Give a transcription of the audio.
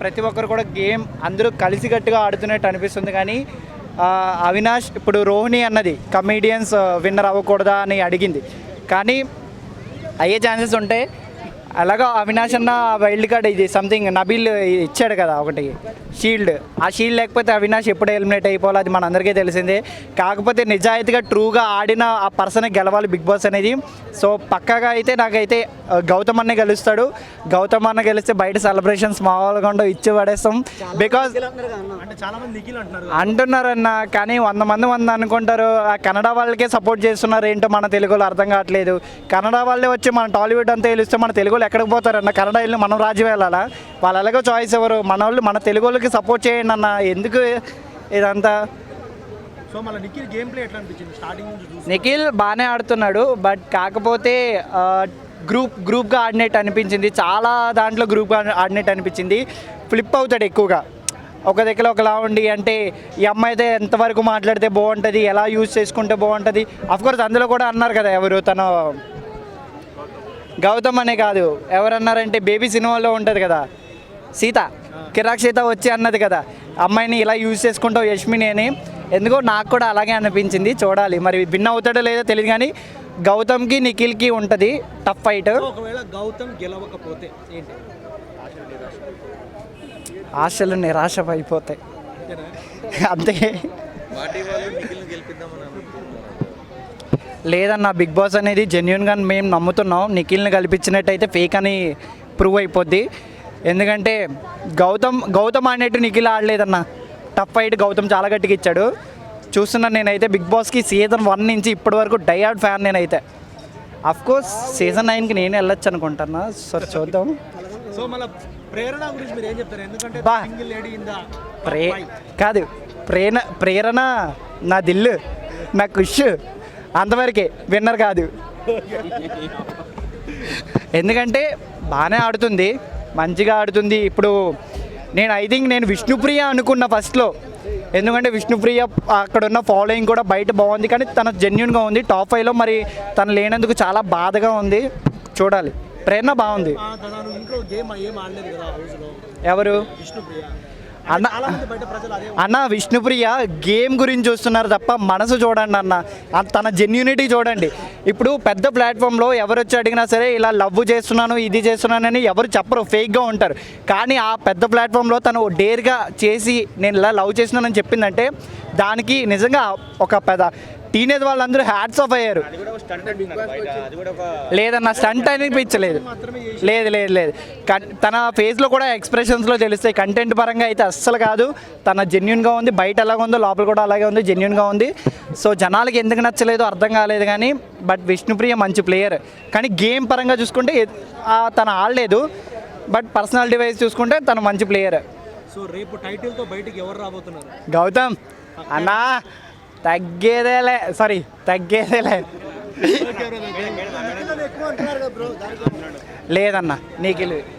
ప్రతి ఒక్కరు కూడా గేమ్ అందరూ కలిసికట్టుగా ఆడుతున్నట్టు అనిపిస్తుంది. కానీ అవినాష్ ఇప్పుడు రోహిణి అన్నది కమీడియన్స్ విన్నర్ అవ్వకూడదా అని అడిగింది, కానీ అయ్యే ఛాన్సెస్ ఉంటాయి. అలాగా అవినాష్ అన్న వైల్డ్ కార్డ్ ఇది సంథింగ్ నబీల్ ఇచ్చాడు కదా ఒకటి షీల్డ్, ఆ షీల్డ్ లేకపోతే అవినాష్ ఎప్పుడు ఎలిమినేట్ అయిపోవాలి అది మన అందరికీ తెలిసిందే. కాకపోతే నిజాయితీగా ట్రూగా ఆడిన ఆ పర్సనే గెలవాలి బిగ్ బాస్ అనేది. సో పక్కాగా అయితే నాకైతే గౌతమ్ అన్నే గెలుస్తాడు. గౌతమ్ అన్న గెలిస్తే బయట సెలబ్రేషన్స్ మామూలుగా ఉండవు, ఇచ్చి పడేస్తాం. బికాజ్ అంటున్నారన్న, కానీ 100 మంది అనుకుంటారు ఆ కన్నడ వాళ్ళకే సపోర్ట్ చేస్తున్నారు ఏంటో మన తెలుగులో అర్థం కావట్లేదు. కన్నడ వాళ్ళే వచ్చి మన టాలీవుడ్ అంతా తెలిస్తే మన తెలుగులో ఎక్కడికి పోతారన్న? కన్నడ వెళ్ళి మనం రాజ్యం వెళ్ళాలా? వాళ్ళు ఎలాగో చాయిస్ ఎవరు, మన వాళ్ళు మన తెలుగు వాళ్ళకి సపోర్ట్ చేయండి అన్న. ఎందుకు ఇదంతా? సో మళ్ళీ నిఖిల్ గేమ్ ప్లే ఎట్లా అనిపించింది స్టార్టింగ్ నుంచి? నిఖిల్ బాగానే ఆడుతున్నాడు, బట్ కాకపోతే గ్రూప్గా ఆడినట్టు అనిపించింది. చాలా దాంట్లో గ్రూప్గా ఆడినట్టు అనిపించింది. ఫ్లిప్ అవుతాడు ఎక్కువగా, ఒక దగ్గర ఒకలా ఉండి. అంటే ఈ అమ్మాయి అయితే ఎంతవరకు మాట్లాడితే బాగుంటుంది, ఎలా యూజ్ చేసుకుంటే బాగుంటుంది. అఫ్కోర్స్ అందులో కూడా అన్నారు కదా ఎవరు, తన గౌతమ్ అనే కాదు, ఎవరన్నారంటే బేబీ సినిమాలో ఉంటుంది కదా సీత, కిరాక్ సీత వచ్చి అన్నది కదా అమ్మాయిని ఇలా యూజ్ చేసుకుంటావు యష్మిని అని. ఎందుకో నాకు కూడా అలాగే అనిపించింది. చూడాలి మరి విన్ అవుతాడో లేదో తెలియదు, కానీ గౌతమ్కి నిఖిల్కి ఉంటుంది టఫ్ ఫైట్. ఒకవేళ గౌతమ్ గెలవకపోతే ఏంటి? ఆశలు నిరాశ అయిపోతాయి అంతే. లేదన్న, బిగ్ బాస్ అనేది జెన్యున్గా మేము నమ్ముతున్నాం. నిఖిల్ని కల్పించినట్టయితే ఫేక్ అని ప్రూవ్ అయిపోద్ది. ఎందుకంటే గౌతమ్ ఆడినట్టు నిఖిల్ ఆడలేదన్న. టఫ్ ఫైట్ గౌతమ్ చాలా గట్టిగా ఇచ్చాడు. చూస్తున్నాను నేనైతే బిగ్ బాస్కి సీజన్ 1 నుంచి ఇప్పటి వరకు డైహార్డ్ ఫ్యాన్ నేనైతే. అఫ్కోర్స్ సీజన్ 9కి నేను వెళ్ళొచ్చు అనుకుంటున్నా. సరే చూద్దాం. సో మళ్ళీ ప్రేరణ గురించి మీరు ఏం చెప్తారు? ఎందుకంటే కాదు, ప్రేరణ నా దిల్లు, నా ఖుష్, అంతవరకే, విన్నర్ కాదు. ఎందుకంటే బాగానే ఆడుతుంది, మంచిగా ఆడుతుంది. ఇప్పుడు నేను విష్ణుప్రియ అనుకున్న ఫస్ట్లో, ఎందుకంటే విష్ణుప్రియ అక్కడ ఉన్న ఫాలోయింగ్ కూడా బయట బాగుంది, కానీ తన జెన్యున్గా ఉంది. టాప్ 5లో మరి తను లేనందుకు చాలా బాధగా ఉంది. చూడాలి. ప్రేరణ బాగుంది. ఎవరు? అన్న విష్ణుప్రియ గేమ్ గురించి చూస్తున్నారు తప్ప మనసు చూడండి అన్న, తన జెన్యూనిటీ చూడండి. ఇప్పుడు పెద్ద ప్లాట్ఫామ్లో ఎవరు వచ్చి అడిగినా సరే ఇలా లవ్ చేస్తున్నాను ఇది చేస్తున్నానని ఎవరు చెప్పరు, ఫేక్గా ఉంటారు. కానీ ఆ పెద్ద ప్లాట్ఫామ్లో తను డేర్గా చేసి నేను ఇలా లవ్ చేస్తున్నానని చెప్పిందంటే దానికి నిజంగా ఒక పెద్ద టీనేజ్ వాళ్ళందరూ హ్యాట్స్ ఆఫ్ అయ్యారు. లేదన్న, స్టంట్ అనిపించలేదు. లేదు తన ఫేస్లో కూడా ఎక్స్ప్రెషన్స్లో తెలుస్తాయి. కంటెంట్ పరంగా అయితే అస్సలు కాదు. తన జెన్యున్గా ఉంది, బయట ఎలాగ ఉందో లోపల కూడా అలాగే ఉంది, జెన్యున్గా ఉంది. సో జనాలకి ఎందుకు నచ్చలేదో అర్థం కాలేదు, కానీ బట్ విష్ణుప్రియ మంచి ప్లేయర్. కానీ గేమ్ పరంగా చూసుకుంటే తను ఆడలేదు, బట్ పర్సనాలిటీ వైజ్ చూసుకుంటే తను మంచి ప్లేయర్. సో రేపు టైటిల్తో బయటికి ఎవరు రాబోతున్నారు? గౌతమ్ అన్నా, తగ్గేదేలే. లేదన్న, నిఖిల్